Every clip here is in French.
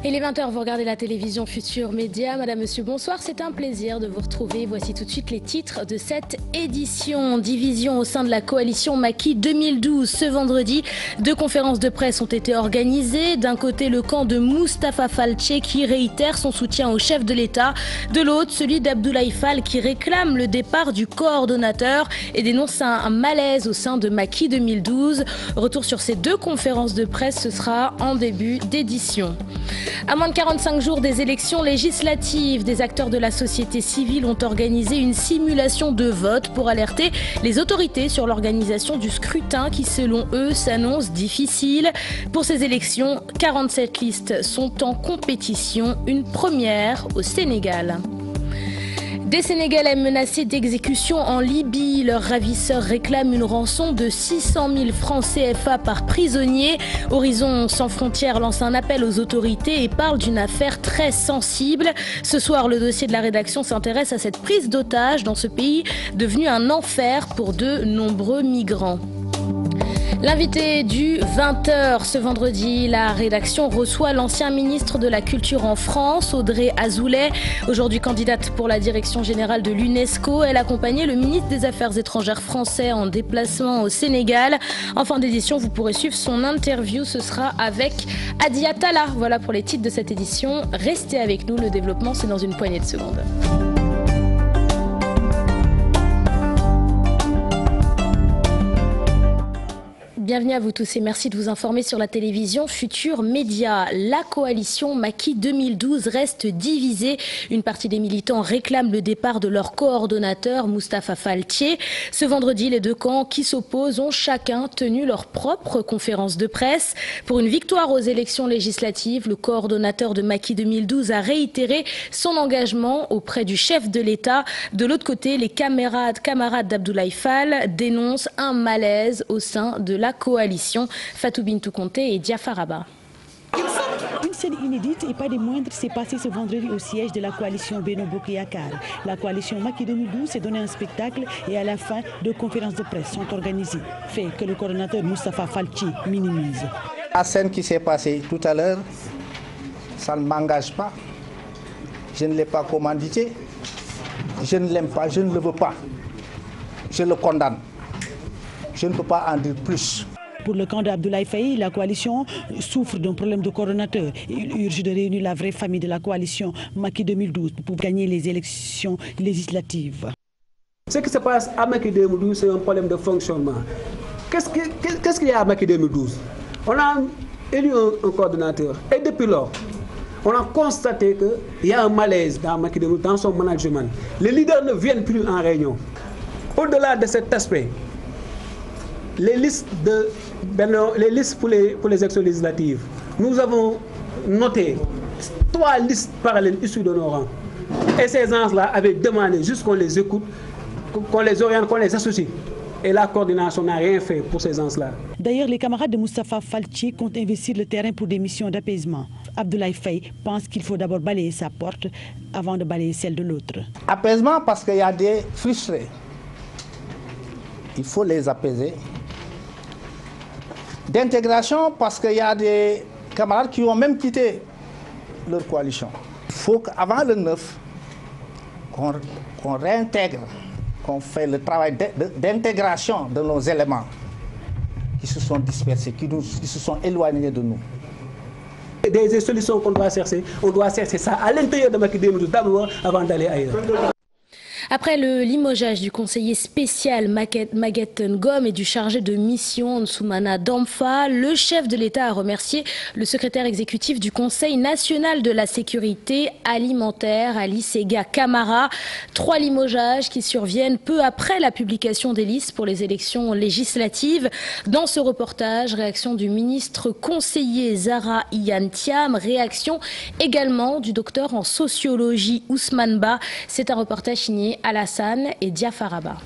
Et les 20h, vous regardez la télévision Futur Média. Madame, monsieur, bonsoir. C'est un plaisir de vous retrouver. Voici tout de suite les titres de cette édition. Division au sein de la coalition Macky 2012. Ce vendredi, 2 conférences de presse ont été organisées. D'un côté, le camp de Moustapha Faltié qui réitère son soutien au chef de l'État. De l'autre, celui d'Abdoulaye Fall qui réclame le départ du coordonnateur et dénonce un malaise au sein de Macky 2012. Retour sur ces 2 conférences de presse, ce sera en début d'édition. À moins de 45 jours des élections législatives, des acteurs de la société civile ont organisé une simulation de vote pour alerter les autorités sur l'organisation du scrutin qui, selon eux, s'annonce difficile. Pour ces élections, 47 listes sont en compétition, une première au Sénégal. Des Sénégalais menacés d'exécution en Libye. Leurs ravisseurs réclament une rançon de 600 000 francs CFA par prisonnier. Horizon Sans Frontières lance un appel aux autorités et parle d'une affaire très sensible. Ce soir, le dossier de la rédaction s'intéresse à cette prise d'otages dans ce pays devenu un enfer pour de nombreux migrants. L'invité du 20h ce vendredi, la rédaction reçoit l'ancien ministre de la Culture en France, Audrey Azoulay. Aujourd'hui candidate pour la direction générale de l'UNESCO, elle accompagnait le ministre des Affaires étrangères français en déplacement au Sénégal. En fin d'édition, vous pourrez suivre son interview, ce sera avec Adi Atala. Voilà pour les titres de cette édition. Restez avec nous, le développement c'est dans une poignée de secondes. Bienvenue à vous tous et merci de vous informer sur la télévision Futur Média. La coalition Macky 2012 reste divisée. Une partie des militants réclament le départ de leur coordonnateur Moustapha Faltié. Ce vendredi, les 2 camps qui s'opposent ont chacun tenu leur propre conférence de presse. Pour une victoire aux élections législatives, le coordonnateur de Macky 2012 a réitéré son engagement auprès du chef de l'État. De l'autre côté, les camarades d'Abdoulaye Fall dénoncent un malaise au sein de la coalition. Fatou Bintou Conté et Diafar Abba. Une scène inédite et pas des moindres s'est passée ce vendredi au siège de la coalition Benno Bokk Yakaar. La coalition Macky 2012 s'est donné un spectacle et à la fin, 2 conférences de presse sont organisées. Fait que le coordonnateur Moustapha Faltié minimise. La scène qui s'est passée tout à l'heure, ça ne m'engage pas. Je ne l'ai pas commandité. Je ne l'aime pas, je ne le veux pas. Je le condamne. Je ne peux pas en dire plus. Pour le camp d'Abdoulaye Faye, la coalition souffre d'un problème de coordonnateur. Il urge de réunir la vraie famille de la coalition Macky 2012 pour gagner les élections législatives. Ce qui se passe à Macky 2012, c'est un problème de fonctionnement. Qu'est-ce qu'il y a à Macky 2012? On a élu un coordonnateur et depuis lors, on a constaté qu'il y a un malaise dans Macky 2012, dans son management. Les leaders ne viennent plus en réunion. Au-delà de cet aspect, les listes pour les élections législatives, nous avons noté 3 listes parallèles issues de nos rangs. Et ces gens-là avaient demandé juste qu'on les écoute, qu'on les oriente, qu'on les associe. Et la coordination n'a rien fait pour ces gens-là. D'ailleurs, les camarades de Moustapha Faltié comptent investir le terrain pour des missions d'apaisement. Abdoulaye Faye pense qu'il faut d'abord balayer sa porte avant de balayer celle de l'autre. Apaisement parce qu'il y a des frustrés. Il faut les apaiser. D'intégration parce qu'il y a des camarades qui ont même quitté leur coalition. Il faut qu'avant le 9, qu'on réintègre, qu'on fait le travail d'intégration de nos éléments qui se sont dispersés, qui se sont éloignés de nous. Des solutions qu'on doit chercher, on doit chercher ça à l'intérieur de Macky 2012 d'abord avant d'aller ailleurs. Après le limogeage du conseiller spécial Maguette Ngom et du chargé de mission Nsoumana Damfa, le chef de l'État a remercié le secrétaire exécutif du Conseil national de la sécurité alimentaire, Ali Sega Camara. 3 limogeages qui surviennent peu après la publication des listes pour les élections législatives. Dans ce reportage, réaction du ministre conseiller Zahra Iyane Thiam, réaction également du docteur en sociologie Ousmane Ba. C'est un reportage signé Alassane et Diafar Abba.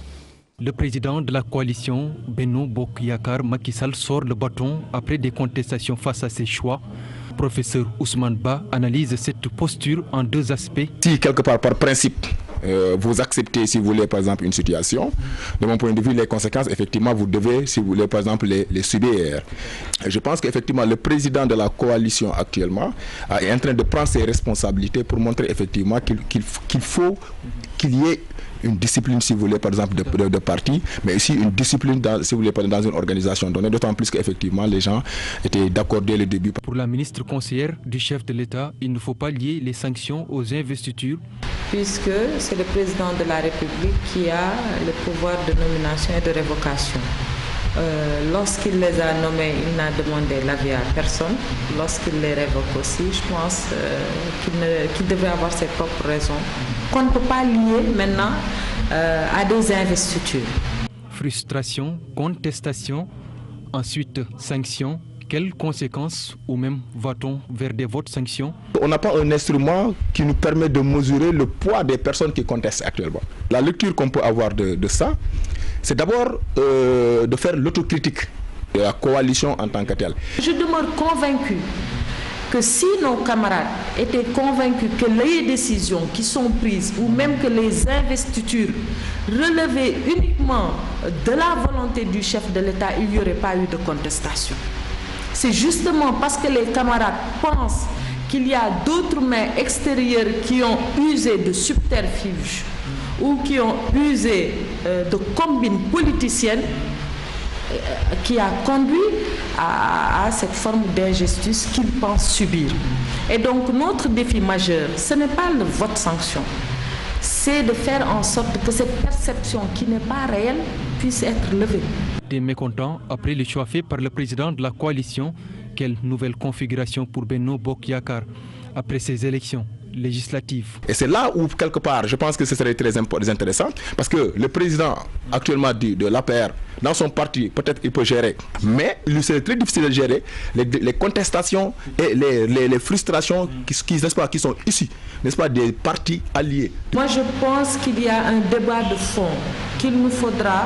Le président de la coalition Benno Bokk Yakaar, Macky Sall, sort le bâton après des contestations face à ses choix. Professeur Ousmane Ba analyse cette posture en 2 aspects. Si quelque part par principe, vous acceptez, si vous voulez, par exemple, une situation. De mon point de vue, les conséquences, effectivement, vous devez, si vous voulez, par exemple, les subir. Je pense qu'effectivement, le président de la coalition actuellement est en train de prendre ses responsabilités pour montrer effectivement qu'il faut qu'il y ait une discipline, si vous voulez, par exemple, de parti, mais aussi une discipline, si vous voulez, dans une organisation donnée, d'autant plus qu'effectivement, les gens étaient d'accord dès le début. Pour la ministre conseillère du chef de l'État, il ne faut pas lier les sanctions aux investitures. Puisque c'est le président de la République qui a le pouvoir de nomination et de révocation. Lorsqu'il les a nommés, il n'a demandé l'avis à personne. Lorsqu'il les révoque aussi, je pense qu'il devrait avoir ses propres raisons, qu'on ne peut pas lier maintenant à des investitures. Frustration, contestation, ensuite sanctions. Quelles conséquences ou même va-t-on vers des votes sanctions? On n'a pas un instrument qui nous permet de mesurer le poids des personnes qui contestent actuellement. La lecture qu'on peut avoir de ça, c'est d'abord de faire l'autocritique de la coalition en tant que telle. Je demeure convaincu que si nos camarades étaient convaincus que les décisions qui sont prises ou même que les investitures relevaient uniquement de la volonté du chef de l'État, il n'y aurait pas eu de contestation. C'est justement parce que les camarades pensent qu'il y a d'autres mains extérieures qui ont usé de subterfuges ou qui ont usé de combines politiciennes qui a conduit à cette forme d'injustice qu'ils pensent subir. Et donc notre défi majeur, ce n'est pas le vote sanction, c'est de faire en sorte que cette perception qui n'est pas réelle puisse être levée. Des mécontents après le choix fait par le président de la coalition. Quelle nouvelle configuration pour Benno Bokk Yakaar après ces élections législatives? Et c'est là où, quelque part, je pense que ce serait très intéressant, parce que le président actuellement de l'APR, dans son parti, peut-être il peut gérer, mais il serait très difficile de gérer les contestations et les frustrations qui sont issues, n'est-ce pas, des partis alliés. Moi, je pense qu'il y a un débat de fond qu'il nous faudra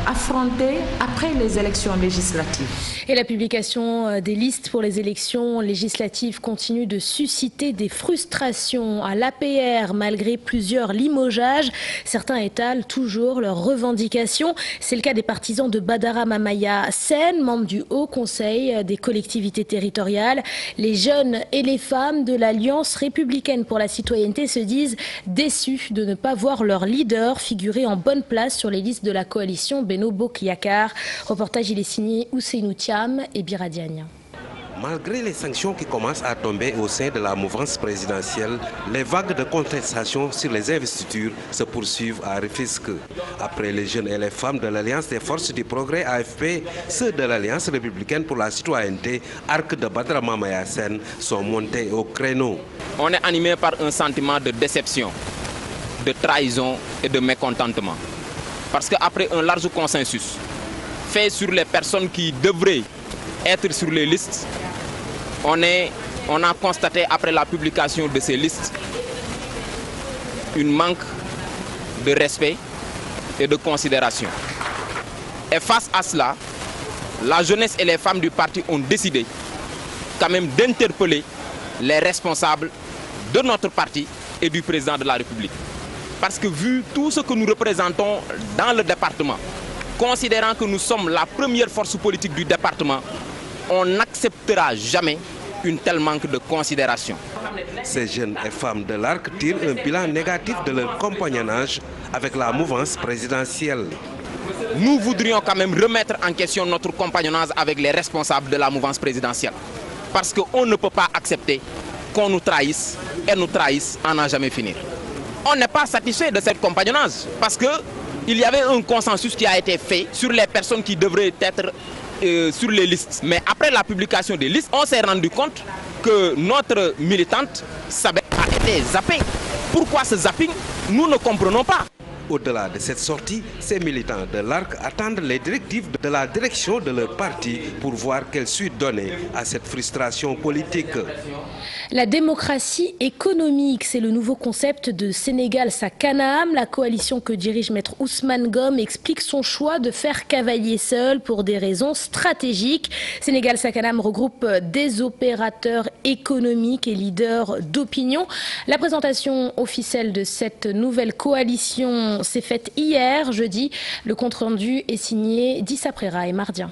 affronter après les élections législatives. Et la publication des listes pour les élections législatives continue de susciter des frustrations à l'APR malgré plusieurs limogeages. Certains étalent toujours leurs revendications. C'est le cas des partisans de Badara Mamaya Sène, membre du Haut Conseil des collectivités territoriales. Les jeunes et les femmes de l'Alliance républicaine pour la citoyenneté se disent déçus de ne pas voir leur leader figurer en bonne place sur les listes de la coalition Benno Bokk Yakaar. Reportage, il est signé Ousseynou Thiam et Biradiania. Malgré les sanctions qui commencent à tomber au sein de la mouvance présidentielle, les vagues de contestation sur les investitures se poursuivent à Rufisque. Après les jeunes et les femmes de l'Alliance des forces du progrès AFP, ceux de l'Alliance républicaine pour la citoyenneté, arc de Badara Mamaya Sène, sont montés au créneau. On est animé par un sentiment de déception, de trahison et de mécontentement. Parce qu'après un large consensus fait sur les personnes qui devraient être sur les listes, on a constaté après la publication de ces listes une manque de respect et de considération. Et face à cela, la jeunesse et les femmes du parti ont décidé quand même d'interpeller les responsables de notre parti et du président de la République. Parce que vu tout ce que nous représentons dans le département, considérant que nous sommes la première force politique du département, on n'acceptera jamais une telle manque de considération. Ces jeunes et femmes de l'ARC tirent un bilan négatif de leur compagnonnage avec la mouvance présidentielle. Nous voudrions quand même remettre en question notre compagnonnage avec les responsables de la mouvance présidentielle. Parce qu'on ne peut pas accepter qu'on nous trahisse et nous trahisse à n'en jamais finir. On n'est pas satisfait de cette compagnonnage parce qu'il y avait un consensus qui a été fait sur les personnes qui devraient être sur les listes. Mais après la publication des listes, on s'est rendu compte que notre militante a été zappée. Pourquoi ce zapping? Nous ne comprenons pas. Au-delà de cette sortie, ces militants de l'ARC attendent les directives de la direction de leur parti pour voir quelle suite donner à cette frustration politique. La démocratie économique, c'est le nouveau concept de Sénégal Sa Kanam. La coalition que dirige Maître Ousmane Ngom explique son choix de faire cavalier seul pour des raisons stratégiques. Sénégal Sa Kanam regroupe des opérateurs économiques et leaders d'opinion. La présentation officielle de cette nouvelle coalition s'est faite hier, jeudi. Le compte-rendu est signé Dissa Prera et Mardien.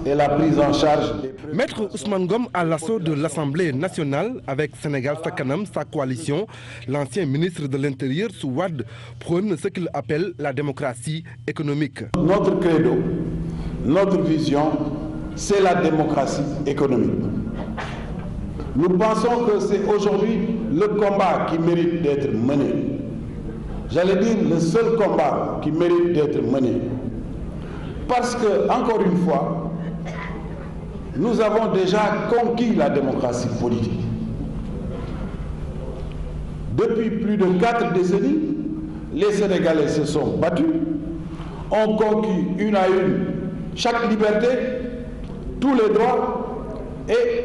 Et la prise en charge Maître Ousmane Ngom à l'assaut de l'Assemblée nationale avec Sénégal Sa Kanam, sa coalition. L'ancien ministre de l'Intérieur, Souad, prône ce qu'il appelle la démocratie économique. Notre credo, notre vision, c'est la démocratie économique. Nous pensons que c'est aujourd'hui le combat qui mérite d'être mené. J'allais dire le seul combat qui mérite d'être mené. Parce que, encore une fois, nous avons déjà conquis la démocratie politique. Depuis plus de 4 décennies, les Sénégalais se sont battus, ont conquis une à une chaque liberté, tous les droits et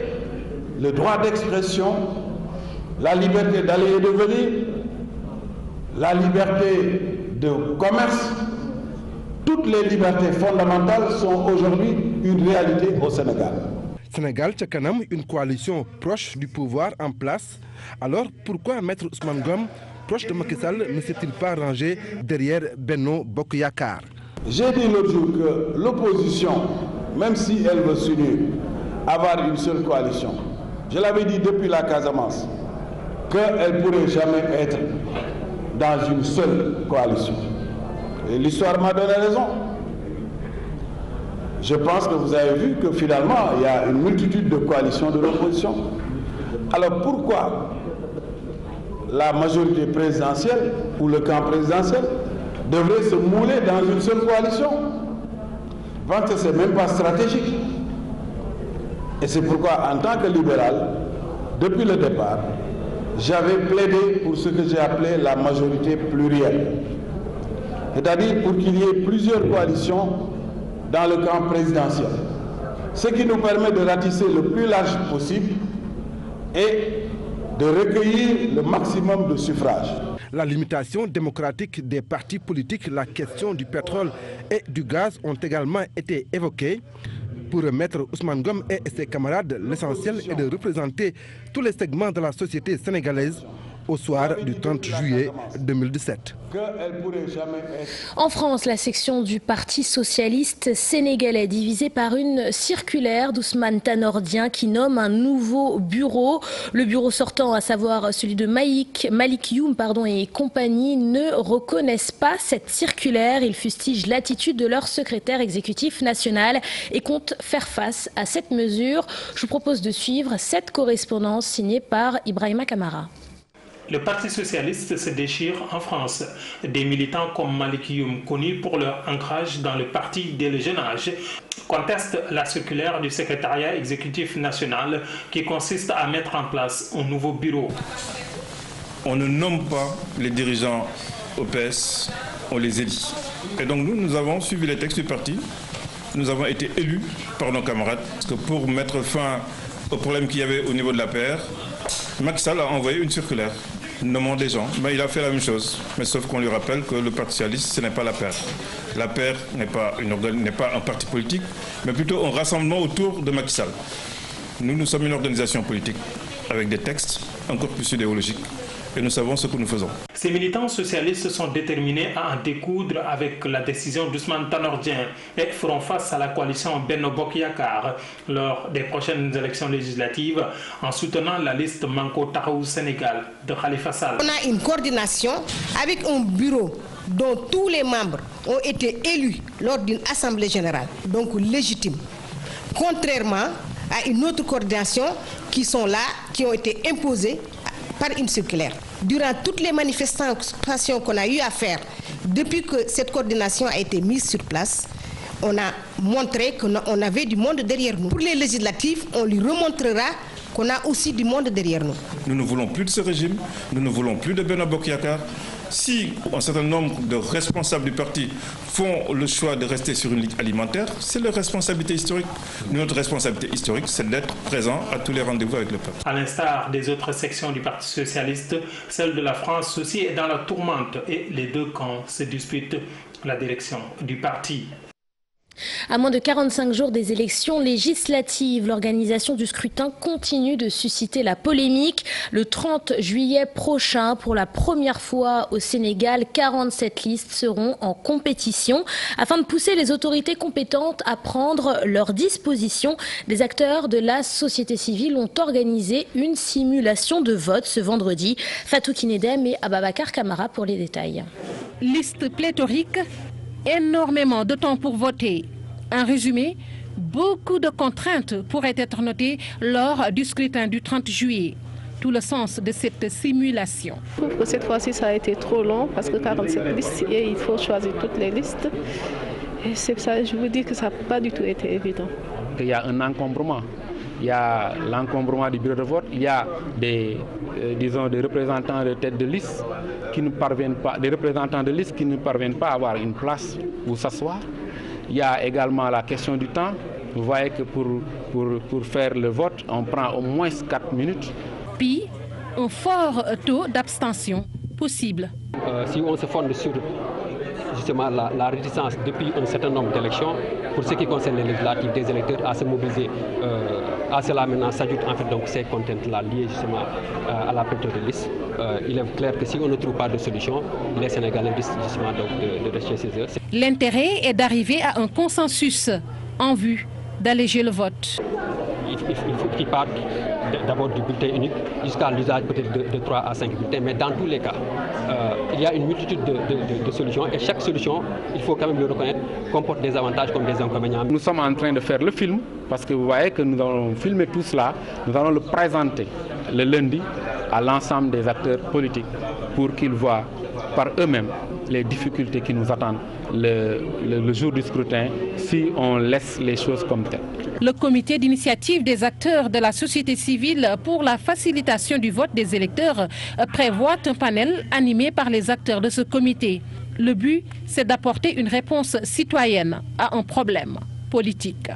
le droit d'expression, la liberté d'aller et de venir, la liberté de commerce. Toutes les libertés fondamentales sont aujourd'hui une réalité au Sénégal. Sénégal Sa Kanam, une coalition proche du pouvoir en place. Alors pourquoi Maître Ousmane Ngom, proche de Macky Sall, ne s'est-il pas rangé derrière Benno Bokk Yakaar? J'ai dit l'autre jour que l'opposition, même si elle veut s'unir, avoir une seule coalition, je l'avais dit depuis la Casamance, qu'elle ne pourrait jamais être dans une seule coalition. Et l'histoire m'a donné raison. Je pense que vous avez vu que finalement, il y a une multitude de coalitions de l'opposition. Alors pourquoi la majorité présidentielle ou le camp présidentiel devrait se mouler dans une seule coalition? Parce que ce n'est même pas stratégique. Et c'est pourquoi, en tant que libéral, depuis le départ, j'avais plaidé pour ce que j'ai appelé la majorité plurielle. C'est-à-dire pour qu'il y ait plusieurs coalitions dans le camp présidentiel. Ce qui nous permet de ratisser le plus large possible et de recueillir le maximum de suffrages. La limitation démocratique des partis politiques, la question du pétrole et du gaz ont également été évoquées. Pour Maître Ousmane Ngom et ses camarades, l'essentiel est de représenter tous les segments de la société sénégalaise au soir du 30 juillet 2017. En France, la section du Parti socialiste sénégalais divisée par une circulaire d'Ousmane Tanor Dieng qui nomme un nouveau bureau. Le bureau sortant, à savoir celui de Malick Youm et compagnie, ne reconnaissent pas cette circulaire. Ils fustigent l'attitude de leur secrétaire exécutif national et comptent faire face à cette mesure. Je vous propose de suivre cette correspondance signée par Ibrahima Kamara. Le Parti socialiste se déchire en France. Des militants comme Malick Youm, connus pour leur ancrage dans le parti dès le jeune âge, contestent la circulaire du secrétariat exécutif national qui consiste à mettre en place un nouveau bureau. On ne nomme pas les dirigeants au PS, on les élit. Et donc nous avons suivi les textes du parti. Nous avons été élus par nos camarades. Parce que pour mettre fin au problème qu'il y avait au niveau de l'APR, Macky Sall a envoyé une circulaire nommant des gens. Mais il a fait la même chose. Mais sauf qu'on lui rappelle que le Parti socialiste, ce n'est pas l'APR. L'APR n'est pas un parti politique, mais plutôt un rassemblement autour de Macky Sall. Nous sommes une organisation politique avec des textes, un corpus idéologique. Et nous savons ce que nous faisons. Ces militants socialistes sont déterminés à en découdre avec la décision d'Ousmane Tanor Dieng et feront face à la coalition Benno Bokk Yakaar lors des prochaines élections législatives en soutenant la liste Manko Taxawu Sénégal de Khalifa Sall. On a une coordination avec un bureau dont tous les membres ont été élus lors d'une assemblée générale, donc légitime, contrairement à une autre coordination qui sont là, qui ont été imposées par une circulaire. Durant toutes les manifestations qu'on a eu à faire, depuis que cette coordination a été mise sur place, on a montré qu'on avait du monde derrière nous. Pour les législatives, on lui remontrera qu'on a aussi du monde derrière nous. Nous ne voulons plus de ce régime, nous ne voulons plus de Benno Bokk Yakaar. Si un certain nombre de responsables du parti font le choix de rester sur une ligne alimentaire, c'est leur responsabilité historique. Notre responsabilité historique, c'est d'être présent à tous les rendez-vous avec le peuple. À l'instar des autres sections du Parti socialiste, celle de la France aussi est dans la tourmente et les deux camps se disputent la direction du parti. À moins de 45 jours des élections législatives, l'organisation du scrutin continue de susciter la polémique. Le 30 juillet prochain, pour la première fois au Sénégal, 47 listes seront en compétition. Afin de pousser les autorités compétentes à prendre leurs dispositions, des acteurs de la société civile ont organisé une simulation de vote ce vendredi. Fatou Kinedem et Ababakar Kamara pour les détails. Liste pléthorique, énormément de temps pour voter. En résumé, beaucoup de contraintes pourraient être notées lors du scrutin du 30 juillet. Tout le sens de cette simulation. Je trouve que cette fois-ci, ça a été trop long parce que 47 listes et il faut choisir toutes les listes. Et c'est ça, je vous dis que ça n'a pas du tout été évident. Il y a un encombrement. Il y a l'encombrement du bureau de vote, il y a des représentants de tête de liste qui ne parviennent pas, des représentants de liste qui ne parviennent pas à avoir une place où s'asseoir. Il y a également la question du temps. Vous voyez que pour faire le vote, on prend au moins 4 minutes. Puis, un fort taux d'abstention possible. Si on se fonde sur justement la réticence depuis un certain nombre d'élections, pour ce qui concerne les législatives des électeurs à se mobiliser, à cela maintenant s'ajoutent en fait donc ces contraintes-là liées justement à la pléthore de liste. Il est clair que si on ne trouve pas de solution, les Sénégalais risquent justement donc de rester chez eux. L'intérêt est d'arriver à un consensus en vue d'alléger le vote. Il faut qu'il parte d'abord du bulletin unique jusqu'à l'usage peut-être de 3 à 5 bulletins, mais dans tous les cas, il y a une multitude de solutions et chaque solution, il faut quand même le reconnaître, comporte des avantages comme des inconvénients. Nous sommes en train de faire le film parce que vous voyez que nous allons filmer tout cela, nous allons le présenter le lundi à l'ensemble des acteurs politiques pour qu'ils voient par eux-mêmes les difficultés qui nous attendent le jour du scrutin si on laisse les choses comme telles. Le comité d'initiative des acteurs de la société civile pour la facilitation du vote des électeurs prévoit un panel animé par les acteurs de ce comité. Le but, c'est d'apporter une réponse citoyenne à un problème politique.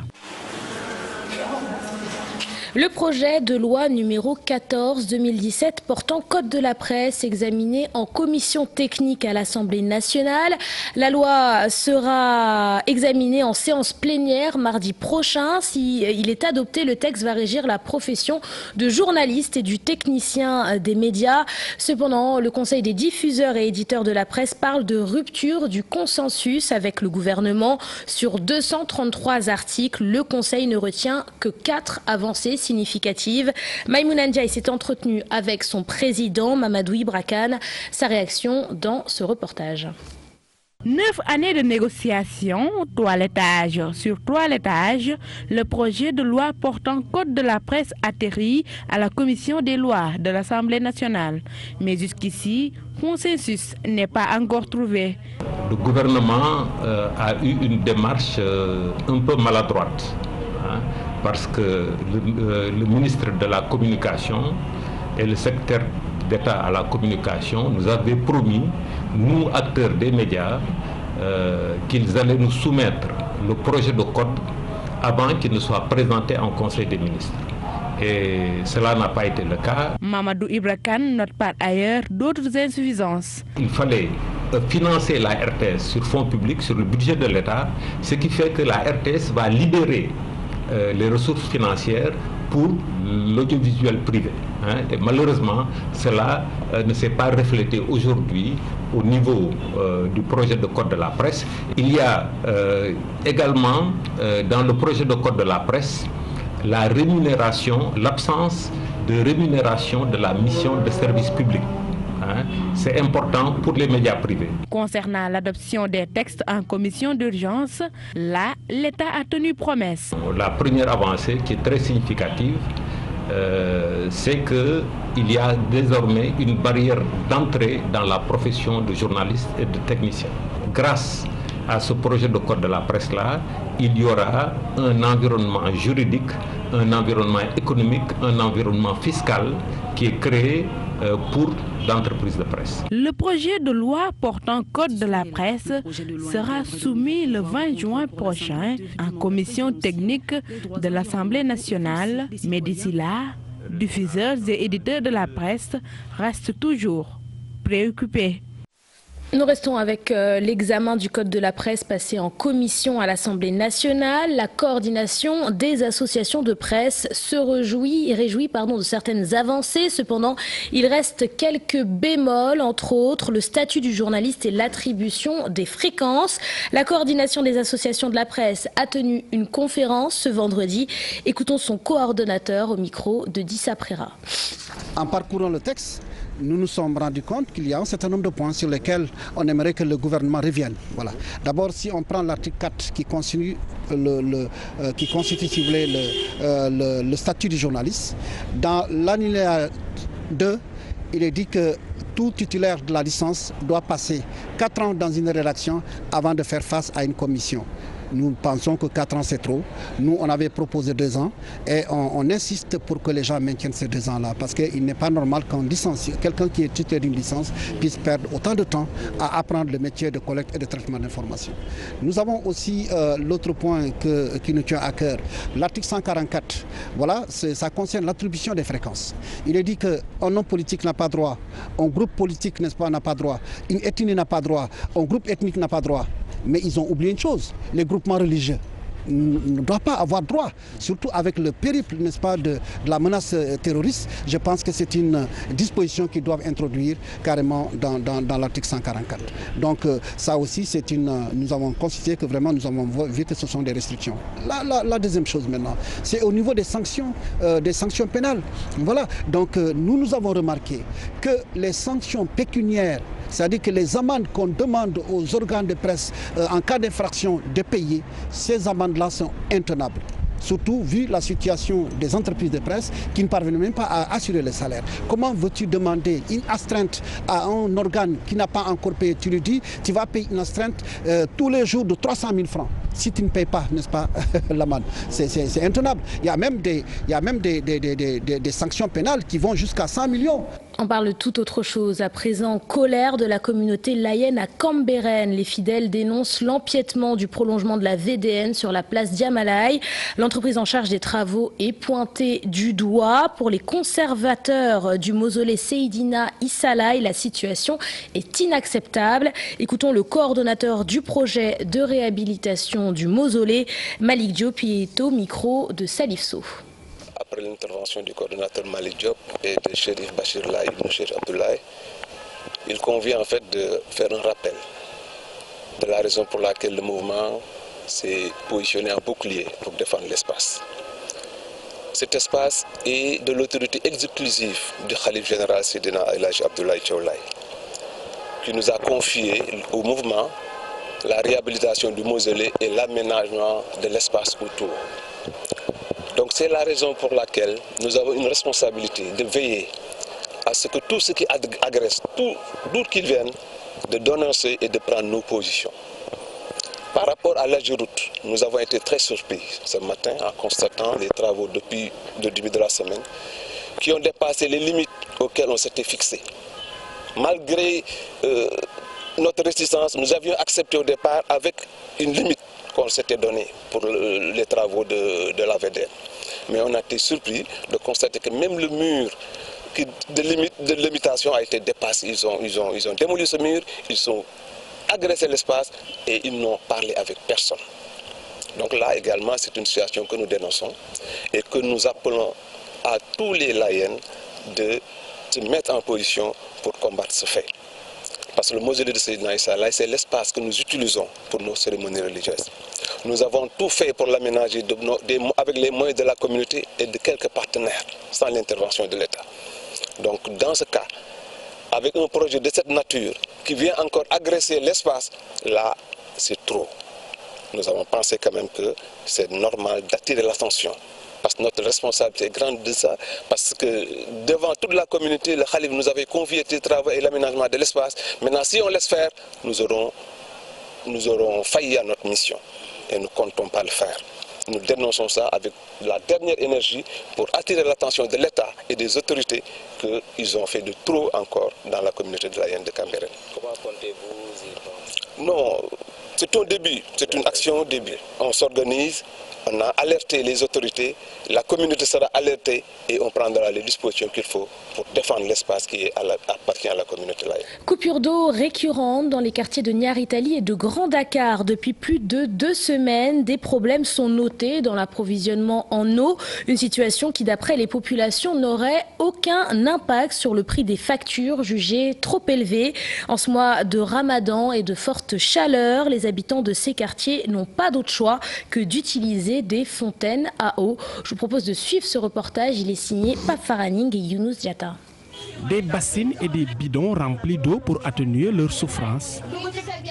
Le projet de loi numéro 14/2017 portant code de la presse examiné en commission technique à l'Assemblée nationale. La loi sera examinée en séance plénière mardi prochain. Si il est adopté, le texte va régir la profession de journaliste et du technicien des médias. Cependant, le Conseil des diffuseurs et éditeurs de la presse parle de rupture du consensus avec le gouvernement. Sur 233 articles, le Conseil ne retient que 4 avancées significative. Maïmouna Ndiaye s'est entretenue avec son président Mamadou Ibra Kane. Sa réaction dans ce reportage. 9 années de négociations, toilettage sur toilettage, le projet de loi portant code de la presse atterrit à la commission des lois de l'Assemblée nationale. Mais jusqu'ici, consensus n'est pas encore trouvé. Le gouvernement a eu une démarche un peu maladroite. Parce que le ministre de la Communication et le secrétaire d'État à la Communication nous avaient promis, nous acteurs des médias, qu'ils allaient nous soumettre le projet de code avant qu'il ne soit présenté en Conseil des ministres. Et cela n'a pas été le cas. Mamadou Ibra Kane note par ailleurs d'autres insuffisances. Il fallait financer la RTS sur fonds publics, sur le budget de l'État, ce qui fait que la RTS va libérer les ressources financières pour l'audiovisuel privé. Et malheureusement, cela ne s'est pas reflété aujourd'hui au niveau du projet de code de la presse. Il y a également dans le projet de code de la presse la rémunération, l'absence de rémunération de la mission de service public. C'est important pour les médias privés. Concernant l'adoption des textes en commission d'urgence, là, l'État a tenu promesse. La première avancée qui est très significative, c'est qu'il y a désormais une barrière d'entrée dans la profession de journaliste et de technicien. Grâce à ce projet de code de la presse-là, il y aura un environnement juridique, un environnement économique, un environnement fiscal qui est créé pour l'entreprise de presse. Le projet de loi portant code de la presse sera soumis le 20 juin prochain en commission technique de l'Assemblée nationale. Mais d'ici là, diffuseurs et éditeurs de la presse restent toujours préoccupés. Nous restons avec l'examen du code de la presse passé en commission à l'Assemblée nationale. La coordination des associations de presse se réjouit de certaines avancées. Cependant, il reste quelques bémols, entre autres le statut du journaliste et l'attribution des fréquences. La coordination des associations de la presse a tenu une conférence ce vendredi. Écoutons son coordonnateur au micro de Dissa Prera. En parcourant le texte, nous nous sommes rendus compte qu'il y a un certain nombre de points sur lesquels on aimerait que le gouvernement revienne. Voilà. D'abord, si on prend l'article 4 qui constitue, si vous voulez, le statut du journaliste, dans l'alinéa 2, il est dit que tout titulaire de la licence doit passer 4 ans dans une rédaction avant de faire face à une commission. Nous pensons que 4 ans c'est trop. Nous, on avait proposé 2 ans et on insiste pour que les gens maintiennent ces 2 ans-là parce qu'il n'est pas normal qu'un licencié, quelqu'un qui est titulaire d'une licence puisse perdre autant de temps à apprendre le métier de collecte et de traitement d'informations. Nous avons aussi l'autre point qui nous tient à cœur, l'article 144. Voilà, ça concerne l'attribution des fréquences. Il est dit qu'un homme politique n'a pas droit, un groupe politique, n'est-ce pas, n'a pas droit, une ethnie n'a pas droit, un groupe ethnique n'a pas droit. Mais ils ont oublié une chose, les groupements religieux ne doivent pas avoir droit, surtout avec le périple, n'est-ce pas, de la menace terroriste. Je pense que c'est une disposition qu'ils doivent introduire carrément dans l'article 144. Donc ça aussi, nous avons considéré que vraiment nous avons vu que ce sont des restrictions. La deuxième chose maintenant, c'est au niveau des sanctions pénales. Voilà, donc nous avons remarqué que les sanctions pécuniaires, c'est-à-dire que les amendes qu'on demande aux organes de presse en cas d'infraction de payer, ces amendes-là sont intenables. Surtout vu la situation des entreprises de presse qui ne parviennent même pas à assurer les salaires. Comment veux-tu demander une astreinte à un organe qui n'a pas encore payé? Tu lui dis, tu vas payer une astreinte tous les jours de 300 000 francs. Si tu ne payes pas, n'est-ce pas, l'amende, c'est intenable. Il y a même des sanctions pénales qui vont jusqu'à 100 millions. On parle de toute autre chose. À présent, colère de la communauté layène à Cambérène. Les fidèles dénoncent l'empiètement du prolongement de la VDN sur la place Diamalaï. L'entreprise en charge des travaux est pointée du doigt. Pour les conservateurs du mausolée Seydina Issa Laye, la situation est inacceptable. Écoutons le coordonnateur du projet de réhabilitation du mausolée, Malik Diop, qui est au micro de Salif Sow. Après l'intervention du coordonnateur Malik Diop et de Chérif Bachir Laye, Chérif Abdoulaye, il convient en fait de faire un rappel de la raison pour laquelle le mouvement s'est positionné en bouclier pour défendre l'espace. Cet espace est de l'autorité exclusive du Khalif général Seydina El Hadji Abdoulaye Thiaw Laye, qui nous a confié au mouvement la réhabilitation du mausolée et l'aménagement de l'espace autour. Donc c'est la raison pour laquelle nous avons une responsabilité de veiller à ce que tout ce qui agresse, d'où qu'ils viennent, de dénoncer et de prendre nos positions. Par rapport à l'Agiroute, nous avons été très surpris ce matin en constatant les travaux depuis le début de la semaine qui ont dépassé les limites auxquelles on s'était fixé. Malgré notre réticence, nous avions accepté au départ avec une limite qu'on s'était donnée pour les travaux de la VDN. Mais on a été surpris de constater que même le mur de limitation a été dépassé. Ils ont démoli ce mur, ils ont agressé l'espace et ils n'ont parlé avec personne. Donc là également, c'est une situation que nous dénonçons et que nous appelons à tous les Layènes de se mettre en position pour combattre ce fait. Parce que le mausolée de Seydina Issa Laye, c'est l'espace que nous utilisons pour nos cérémonies religieuses. Nous avons tout fait pour l'aménager avec les moyens de la communauté et de quelques partenaires, sans l'intervention de l'État. Donc dans ce cas, avec un projet de cette nature qui vient encore agresser l'espace, là c'est trop. Nous avons pensé quand même que c'est normal d'attirer l'attention. Parce que notre responsabilité est grande de ça, parce que devant toute la communauté, le Khalif nous avait convié au travail et l'aménagement de l'espace. Maintenant, si on laisse faire, nous aurons failli à notre mission et nous ne comptons pas le faire. Nous dénonçons ça avec la dernière énergie pour attirer l'attention de l'État et des autorités qu'ils ont fait de trop encore dans la communauté de l'AN de Cambérène. Comment comptez-vous? Non, c'est un début, c'est une action au début. On s'organise, on a alerté les autorités, la communauté sera alertée et on prendra les dispositions qu'il faut pour défendre l'espace qui appartient à la communauté laïque. Coupure d'eau récurrente dans les quartiers de Niaritali et de Grand Dakar. Depuis plus de 2 semaines, des problèmes sont notés dans l'approvisionnement en eau. Une situation qui, d'après les populations, n'aurait aucun impact sur le prix des factures jugées trop élevées. En ce mois de Ramadan et de forte chaleur, les habitants de ces quartiers n'ont pas d'autre choix que d'utiliser des fontaines à eau. Je vous propose de suivre ce reportage. Il est signé Pape Faraning et Younous Diatta. Des bassines et des bidons remplis d'eau pour atténuer leur souffrance.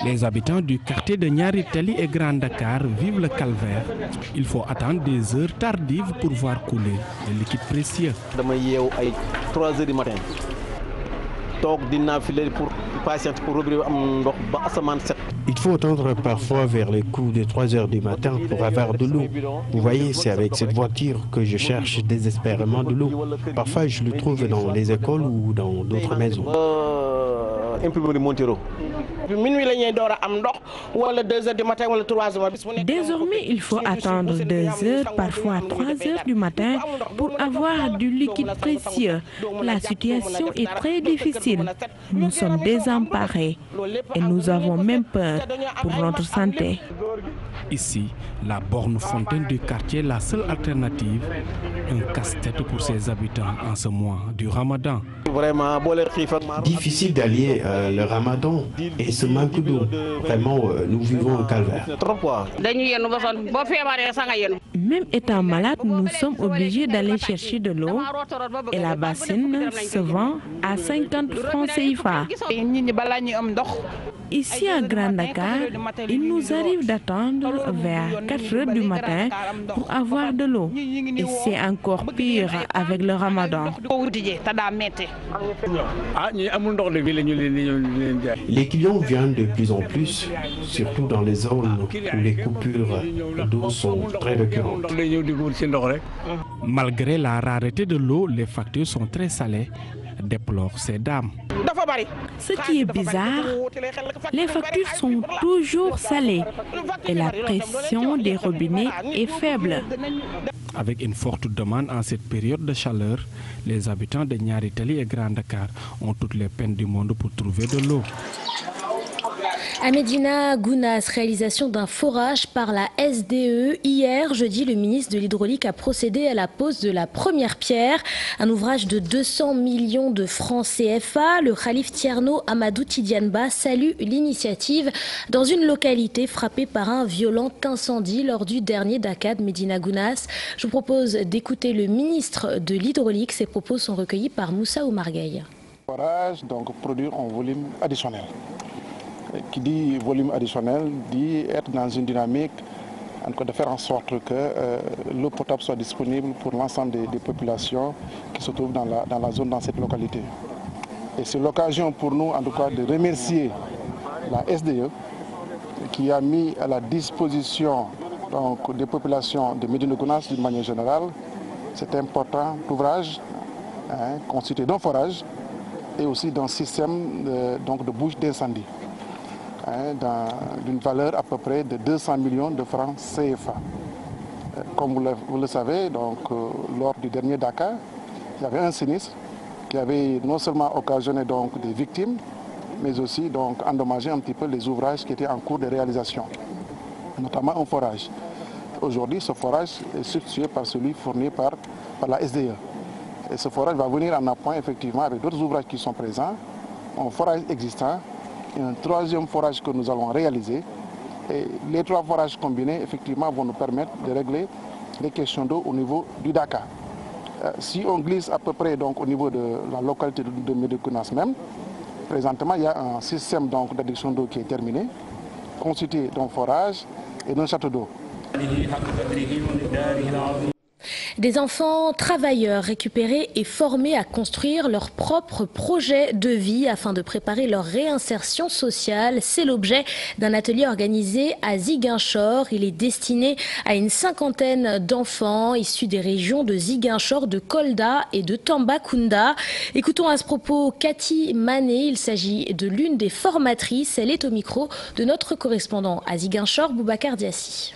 Les habitants du quartier de Niaritali et Grand Dakar vivent le calvaire. Il faut attendre des heures tardives pour voir couler des liquides précieux. 3 heures du matin. Il faut attendre parfois vers les coups de 3 heures du matin pour avoir de l'eau. Vous voyez, c'est avec cette voiture que je cherche désespérément de l'eau. Parfois, je le trouve dans les écoles ou dans d'autres maisons. Désormais, il faut attendre 2 heures, parfois 3 heures du matin pour avoir du liquide précieux. La situation est très difficile. Nous sommes désemparés et nous avons même peur pour notre santé. Ici, la borne fontaine du quartier est la seule alternative. Un casse-tête pour ses habitants en ce mois du Ramadan. Difficile d'allier le Ramadan et ce manque d'eau. Vraiment, nous vivons un calvaire. Même étant malade, nous sommes obligés d'aller chercher de l'eau et la bassine se vend à 50 francs CFA. Ici à Grand Dakar, il nous arrive d'attendre vers 4 heures du matin pour avoir de l'eau. Et c'est encore pire avec le Ramadan. Les clients viennent de plus en plus, surtout dans les zones où les coupures d'eau sont très récurrentes. Malgré la rareté de l'eau, les factures sont très salées, déplorent ces dames. Ce qui est bizarre, les factures sont toujours salées et la pression des robinets est faible. Avec une forte demande en cette période de chaleur, les habitants de Niaritali et Grand Dakar ont toutes les peines du monde pour trouver de l'eau. À Médina Gounass, réalisation d'un forage par la SDE. Hier, jeudi, le ministre de l'Hydraulique a procédé à la pose de la première pierre. Un ouvrage de 200 millions de francs CFA. Le Khalif Tierno Amadou Tidianba salue l'initiative dans une localité frappée par un violent incendie lors du dernier Dakar de Médina Gounass. Je vous propose d'écouter le ministre de l'Hydraulique. Ses propos sont recueillis par Moussa Oumargueil. Le forage produire un volume additionnel. Qui dit volume additionnel dit être dans une dynamique de faire en sorte que l'eau potable soit disponible pour l'ensemble des populations qui se trouvent dans la zone, dans cette localité. Et c'est l'occasion pour nous en tout cas de remercier la SDE qui a mis à la disposition des populations de Médina Gounass d'une manière générale cet important ouvrage constitué d'un forage et aussi d'un système de bouche d'incendie. D'une valeur à peu près de 200 millions de francs CFA. Comme vous le savez, lors du dernier Dakar, il y avait un sinistre qui avait non seulement occasionné des victimes, mais aussi endommagé un petit peu les ouvrages qui étaient en cours de réalisation, notamment un forage. Aujourd'hui, ce forage est substitué par celui fourni par la SDE. Et ce forage va venir en appoint effectivement avec d'autres ouvrages qui sont présents, un forage existant, et un troisième forage que nous allons réaliser. Et les 3 forages combinés, effectivement, vont nous permettre de régler les questions d'eau au niveau du Dakar. Si on glisse à peu près au niveau de la localité de Médina Gounass même, présentement, il y a un système d'adduction d'eau qui est terminé, constitué d'un forage et d'un château d'eau. Des enfants travailleurs récupérés et formés à construire leur propre projet de vie afin de préparer leur réinsertion sociale. C'est l'objet d'un atelier organisé à Ziguinchor. Il est destiné à une cinquantaine d'enfants issus des régions de Ziguinchor, de Kolda et de Tambacounda. Écoutons à ce propos Cathy Mané. Il s'agit de l'une des formatrices. Elle est au micro de notre correspondant à Ziguinchor, Boubacar Diassi.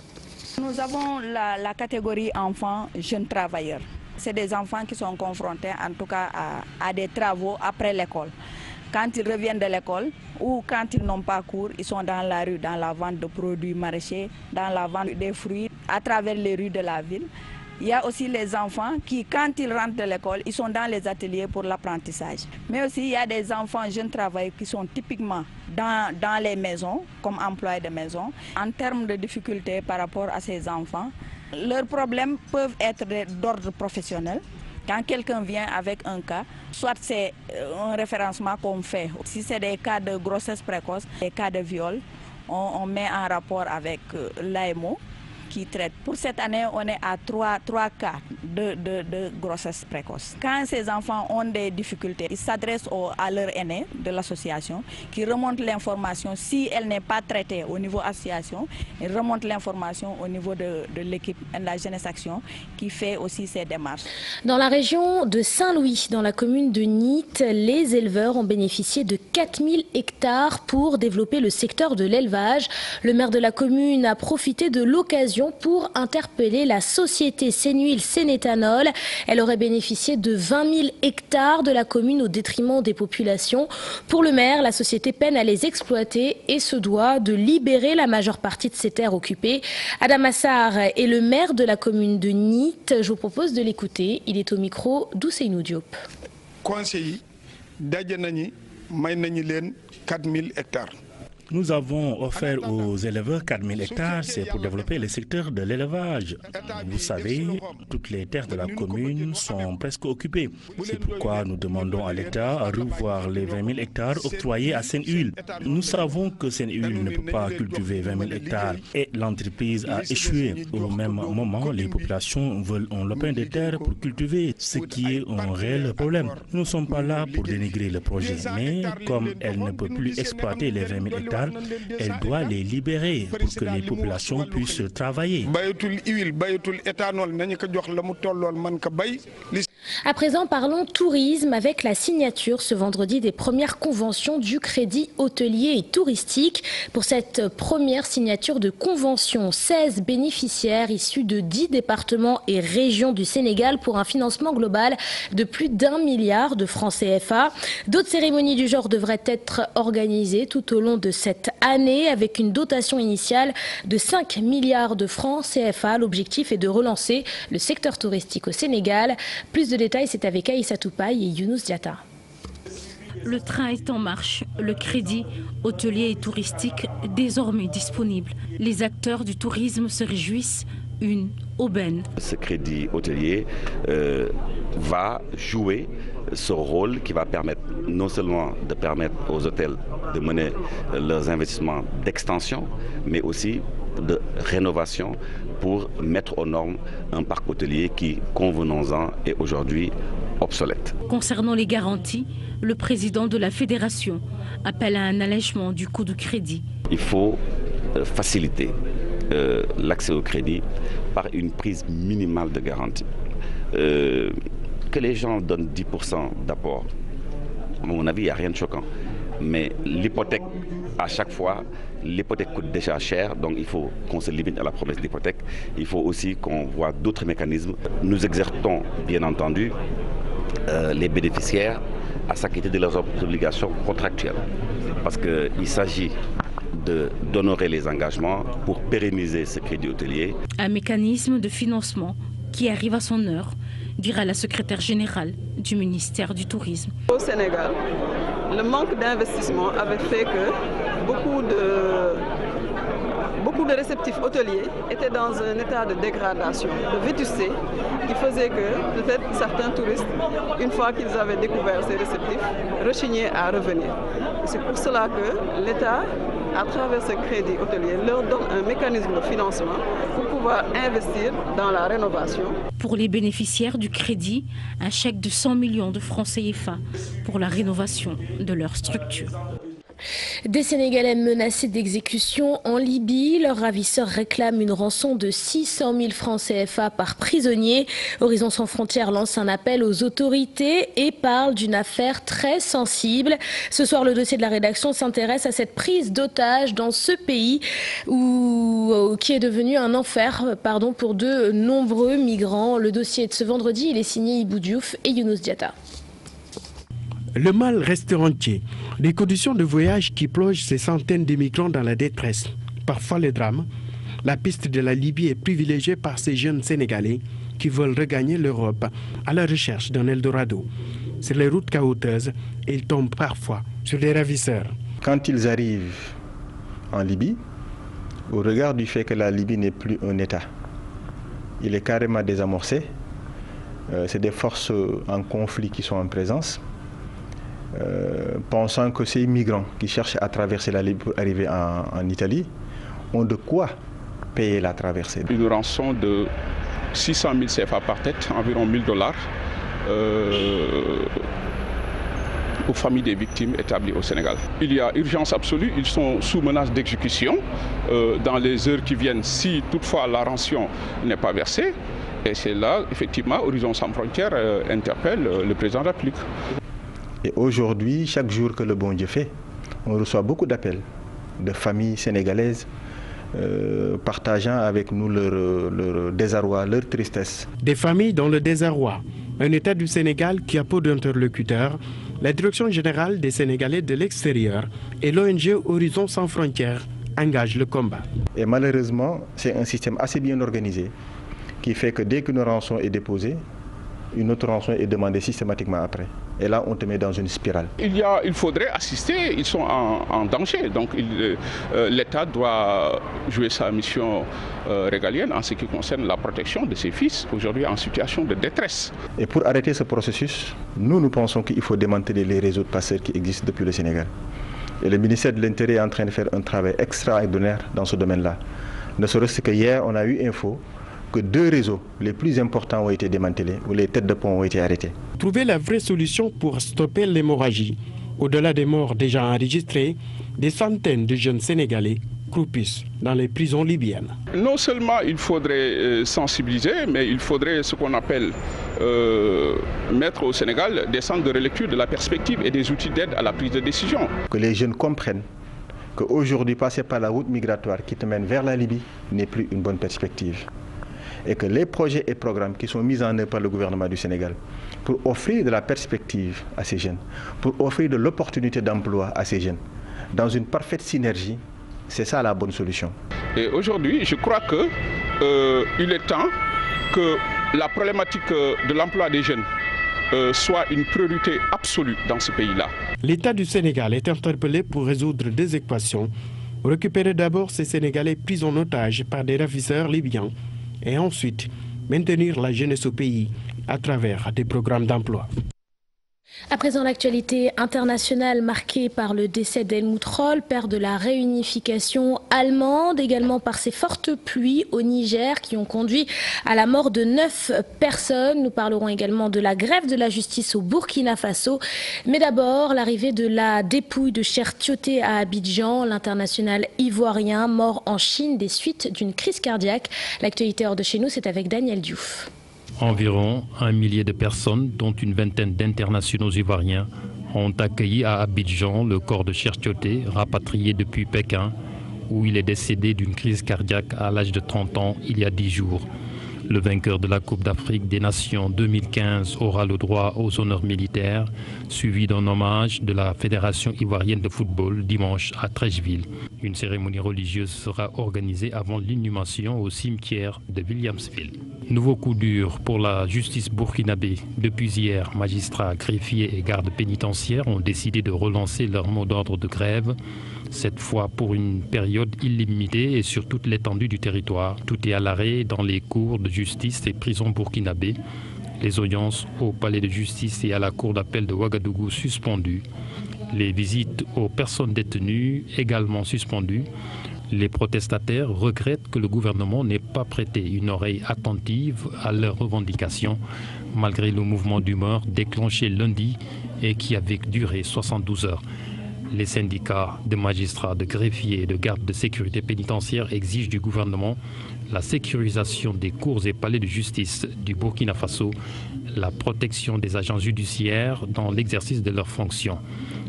Nous avons la catégorie enfants jeunes travailleurs. C'est des enfants qui sont confrontés en tout cas à des travaux après l'école. Quand ils reviennent de l'école ou quand ils n'ont pas cours, ils sont dans la rue, dans la vente de produits maraîchers, dans la vente des fruits, à travers les rues de la ville. Il y a aussi les enfants qui, quand ils rentrent de l'école, ils sont dans les ateliers pour l'apprentissage. Mais aussi, il y a des enfants jeunes travailleurs qui sont typiquement dans les maisons, comme employés de maison. En termes de difficultés par rapport à ces enfants, leurs problèmes peuvent être d'ordre professionnel. Quand quelqu'un vient avec un cas, soit c'est un référencement qu'on fait. Si c'est des cas de grossesse précoce, des cas de viol, on met en rapport avec l'AMO qui traite. Pour cette année, on est à 3 cas de grossesse précoce. Quand ces enfants ont des difficultés, ils s'adressent à leur aîné de l'association qui remonte l'information. Si elle n'est pas traitée au niveau association, ils remontent l'information au niveau de l'équipe de la Jeunesse Action qui fait aussi ces démarches. Dans la région de Saint-Louis, dans la commune de Nit, les éleveurs ont bénéficié de 4000 hectares pour développer le secteur de l'élevage. Le maire de la commune a profité de l'occasion pour interpeller la société Sénuil Sénétanol. Elle aurait bénéficié de 20 000 hectares de la commune au détriment des populations. Pour le maire, la société peine à les exploiter et se doit de libérer la majeure partie de ces terres occupées. Adam Assar est le maire de la commune de Nit. Je vous propose de l'écouter. Il est au micro d'Ousseynou Diop. Conseil, 4000 hectares. Nous avons offert aux éleveurs 4000 hectares, c'est pour développer le secteur de l'élevage. Vous savez, toutes les terres de la commune sont presque occupées. C'est pourquoi nous demandons à l'État à revoir les 20 000 hectares octroyés à Sénuil. Nous savons que Sénuil ne peut pas cultiver 20 000 hectares et l'entreprise a échoué. Au même moment, les populations veulent un lopin de terre pour cultiver, ce qui est un réel problème. Nous ne sommes pas là pour dénigrer le projet, mais comme elle ne peut plus exploiter les 20 000 hectares, elle doit les libérer pour que les populations puissent travailler. À présent, parlons tourisme avec la signature ce vendredi des premières conventions du crédit hôtelier et touristique. Pour cette première signature de convention, 16 bénéficiaires issus de 10 départements et régions du Sénégal pour un financement global de plus d'1 milliard de francs CFA. D'autres cérémonies du genre devraient être organisées tout au long de cette année avec une dotation initiale de 5 milliards de francs CFA. L'objectif est de relancer le secteur touristique au Sénégal. Plus de détails, c'est avec Aïssa Toupaï et Younous Diatta. Le train est en marche. Le crédit hôtelier et touristique désormais disponible. Les acteurs du tourisme se réjouissent. Une aubaine. Ce crédit hôtelier va jouer ce rôle qui va permettre non seulement de permettre aux hôtels de mener leurs investissements d'extension, mais aussi de rénovation pour mettre aux normes un parc hôtelier qui, convenons-en, est aujourd'hui obsolète. Concernant les garanties, le président de la fédération appelle à un allègement du coût du crédit. Il faut faciliter l'accès au crédit par une prise minimale de garantie. Que les gens donnent 10% d'apport, à mon avis, il n'y a rien de choquant. Mais l'hypothèque, à chaque fois, l'hypothèque coûte déjà cher, donc il faut qu'on se limite à la promesse d'hypothèque. Il faut aussi qu'on voit d'autres mécanismes. Nous exerçons, bien entendu, les bénéficiaires à s'acquitter de leurs obligations contractuelles. Parce qu'il s'agit d'honorer les engagements pour pérenniser ce crédit hôtelier. Un mécanisme de financement qui arrive à son heure, dira la secrétaire générale du ministère du Tourisme. Au Sénégal, le manque d'investissement avait fait que beaucoup de réceptifs hôteliers étaient dans un état de dégradation, de vétusté, qui faisait que peut-être certains touristes, une fois qu'ils avaient découvert ces réceptifs, rechignaient à revenir. C'est pour cela que l'État à travers ce crédit hôtelier, leur donne un mécanisme de financement pour pouvoir investir dans la rénovation. Pour les bénéficiaires du crédit, un chèque de 100 millions de francs CFA pour la rénovation de leur structure. Des Sénégalais menacés d'exécution en Libye. Leurs ravisseurs réclament une rançon de 600 000 francs CFA par prisonnier. Horizon Sans Frontières lance un appel aux autorités et parle d'une affaire très sensible. Ce soir, le dossier de la rédaction s'intéresse à cette prise d'otages dans ce pays qui est devenu un enfer pour de nombreux migrants. Le dossier de ce vendredi, il est signé Ibou Diouf et Younous Diatta. Le mal reste entier. Les conditions de voyage qui plongent ces centaines de migrants dans la détresse. Parfois le drame. La piste de la Libye est privilégiée par ces jeunes Sénégalais qui veulent regagner l'Europe à la recherche d'un Eldorado. Sur les routes caouteuses, ils tombent parfois sur des ravisseurs. Quand ils arrivent en Libye, au regard du fait que la Libye n'est plus un État, il est carrément désamorcé. C'est des forces en conflit qui sont en présence. Pensant que ces migrants qui cherchent à traverser la Libye pour arriver en Italie ont de quoi payer la traversée. Une rançon de 600 000 CFA par tête, environ 1 000 $, aux familles des victimes établies au Sénégal. Il y a urgence absolue, ils sont sous menace d'exécution dans les heures qui viennent si toutefois la rançon n'est pas versée. Et c'est là, effectivement, Horizon Sans Frontières interpelle le président de la République. Et aujourd'hui, chaque jour que le bon Dieu fait, on reçoit beaucoup d'appels de familles sénégalaises partageant avec nous leur désarroi, leur tristesse. Des familles dans le désarroi. Un État du Sénégal qui a pour d'interlocuteurs la Direction générale des Sénégalais de l'extérieur et l'ONG Horizon Sans Frontières engagent le combat. Et malheureusement, c'est un système assez bien organisé qui fait que dès qu'une rançon est déposée, une autre rançon est demandée systématiquement après. Et là, on te met dans une spirale. Il faudrait assister, ils sont en danger. Donc l'État doit jouer sa mission régalienne en ce qui concerne la protection de ses fils, aujourd'hui en situation de détresse. Et pour arrêter ce processus, nous pensons qu'il faut démanteler les réseaux de passeurs qui existent depuis le Sénégal. Et le ministère de l'Intérieur est en train de faire un travail extraordinaire dans ce domaine-là. Ne serait-ce que hier, on a eu info que 2 réseaux les plus importants ont été démantelés, où les têtes de pont ont été arrêtées. Trouver la vraie solution pour stopper l'hémorragie. Au-delà des morts déjà enregistrées, des centaines de jeunes Sénégalais croupissent dans les prisons libyennes. Non seulement il faudrait sensibiliser, mais il faudrait ce qu'on appelle mettre au Sénégal des centres de relecture de la perspective et des outils d'aide à la prise de décision. Que les jeunes comprennent qu'aujourd'hui, passer par la route migratoire qui te mène vers la Libye n'est plus une bonne perspective. Et que les projets et programmes qui sont mis en œuvre par le gouvernement du Sénégal pour offrir de la perspective à ces jeunes, pour offrir de l'opportunité d'emploi à ces jeunes, dans une parfaite synergie, c'est ça la bonne solution. Et aujourd'hui, je crois qu'il est temps que la problématique de l'emploi des jeunes soit une priorité absolue dans ce pays-là. L'État du Sénégal est interpellé pour résoudre des équations. Récupérer d'abord ces Sénégalais pris en otage par des ravisseurs libyens et ensuite maintenir la jeunesse au pays à travers des programmes d'emploi. À présent, l'actualité internationale marquée par le décès d'Helmut Rohl, père de la réunification allemande, également par ces fortes pluies au Niger qui ont conduit à la mort de 9 personnes. Nous parlerons également de la grève de la justice au Burkina Faso. Mais d'abord, l'arrivée de la dépouille de Cheikh Tioté à Abidjan, l'international ivoirien mort en Chine des suites d'une crise cardiaque. L'actualité hors de chez nous, c'est avec Daniel Diouf. Environ 1 millier de personnes, dont une vingtaine d'internationaux ivoiriens, ont accueilli à Abidjan le corps de Cheikh Tioté, rapatrié depuis Pékin, où il est décédé d'une crise cardiaque à l'âge de 30 ans il y a 10 jours. Le vainqueur de la Coupe d'Afrique des Nations 2015 aura le droit aux honneurs militaires, suivi d'un hommage de la Fédération ivoirienne de football dimanche à Treichville. Une cérémonie religieuse sera organisée avant l'inhumation au cimetière de Williamsville. Nouveau coup dur pour la justice burkinabé. Depuis hier, magistrats, greffiers et gardes pénitentiaires ont décidé de relancer leur mot d'ordre de grève, cette fois pour une période illimitée et sur toute l'étendue du territoire. Tout est à l'arrêt dans les cours de justice et prisons burkinabé. Les audiences au palais de justice et à la cour d'appel de Ouagadougou suspendues. Les visites aux personnes détenues également suspendues. Les protestataires regrettent que le gouvernement n'ait pas prêté une oreille attentive à leurs revendications, malgré le mouvement d'humeur déclenché lundi et qui avait duré 72 heures. Les syndicats de magistrats, de greffiers et de gardes de sécurité pénitentiaire exigent du gouvernement la sécurisation des cours et palais de justice du Burkina Faso, la protection des agents judiciaires dans l'exercice de leurs fonctions.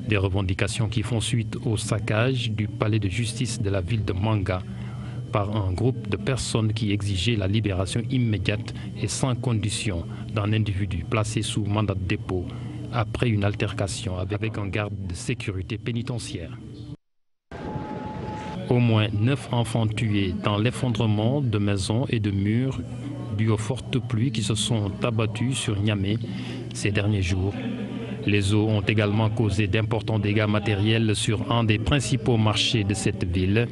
Des revendications qui font suite au saccage du palais de justice de la ville de Manga par un groupe de personnes qui exigeaient la libération immédiate et sans condition d'un individu placé sous mandat de dépôt après une altercation avec un garde de sécurité pénitentiaire. Au moins 9 enfants tués dans l'effondrement de maisons et de murs dû aux fortes pluies qui se sont abattues sur Niamey ces derniers jours. Les eaux ont également causé d'importants dégâts matériels sur un des principaux marchés de cette ville.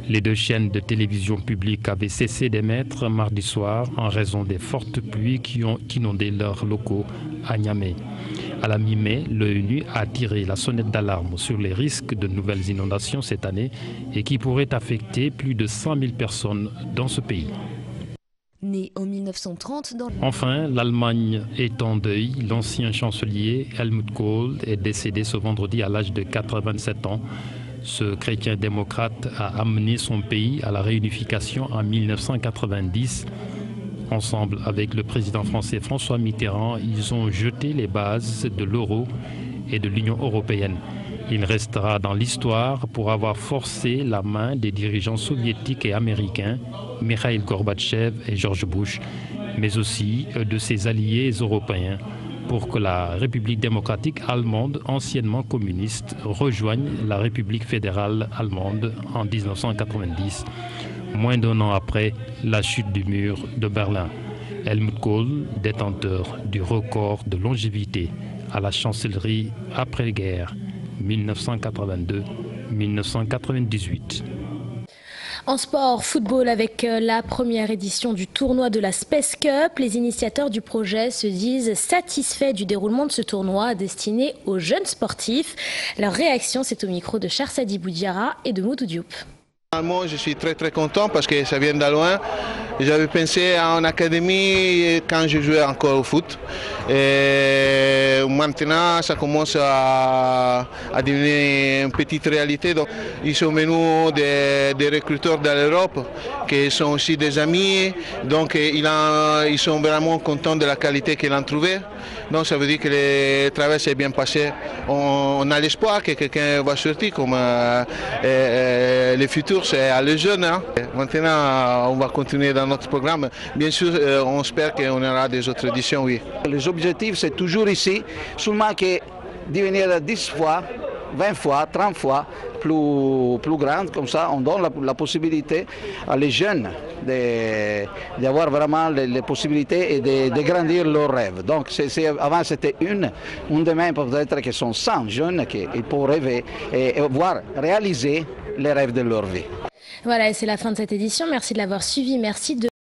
Les 2 chaînes de télévision publiques avaient cessé d'émettre mardi soir en raison des fortes pluies qui ont inondé leurs locaux à Niamey. À la mi-mai, l'ONU a tiré la sonnette d'alarme sur les risques de nouvelles inondations cette année et qui pourraient affecter plus de 100 000 personnes dans ce pays. Né en 1930 dans... Enfin, l'Allemagne est en deuil. L'ancien chancelier Helmut Kohl est décédé ce vendredi à l'âge de 87 ans. Ce chrétien démocrate a amené son pays à la réunification en 1990. Ensemble avec le président français François Mitterrand, ils ont jeté les bases de l'euro et de l'Union européenne. Il restera dans l'histoire pour avoir forcé la main des dirigeants soviétiques et américains, Mikhaïl Gorbatchev et George Bush, mais aussi de ses alliés européens, pour que la République démocratique allemande, anciennement communiste, rejoigne la République fédérale allemande en 1990, moins d'1 an après la chute du mur de Berlin. Helmut Kohl, détenteur du record de longévité à la chancellerie après-guerre, 1982-1998. En sport, football avec la première édition du tournoi de la Space Cup. Les initiateurs du projet se disent satisfaits du déroulement de ce tournoi destiné aux jeunes sportifs. Leur réaction, c'est au micro de Charsadi Boudiara et de Moudou Diop. Je suis très content parce que ça vient de loin. J'avais pensé à une académie quand je jouais encore au foot. Et maintenant, ça commence à devenir une petite réalité. Donc, ils sont venus des recruteurs de l'Europe qui sont aussi des amis. Donc, ils sont vraiment contents de la qualité qu'ils ont trouvée. Donc, ça veut dire que le travail s'est bien passé. On a l'espoir que quelqu'un va sortir comme le futur, c'est à les jeunes. Hein. Maintenant, on va continuer dans notre programme. Bien sûr, on espère qu'on aura des autres éditions, oui. Les objectifs, c'est toujours ici, seulement que devenir 10 fois, 20 fois, 30 fois plus grande, comme ça on donne la possibilité à les jeunes d'avoir vraiment les possibilités et de grandir leurs rêves. Donc avant c'était une demain peut-être que sont 100 jeunes qui peuvent rêver et voir réaliser les rêves de leur vie. Voilà, et c'est la fin de cette édition. Merci de l'avoir suivi. Merci de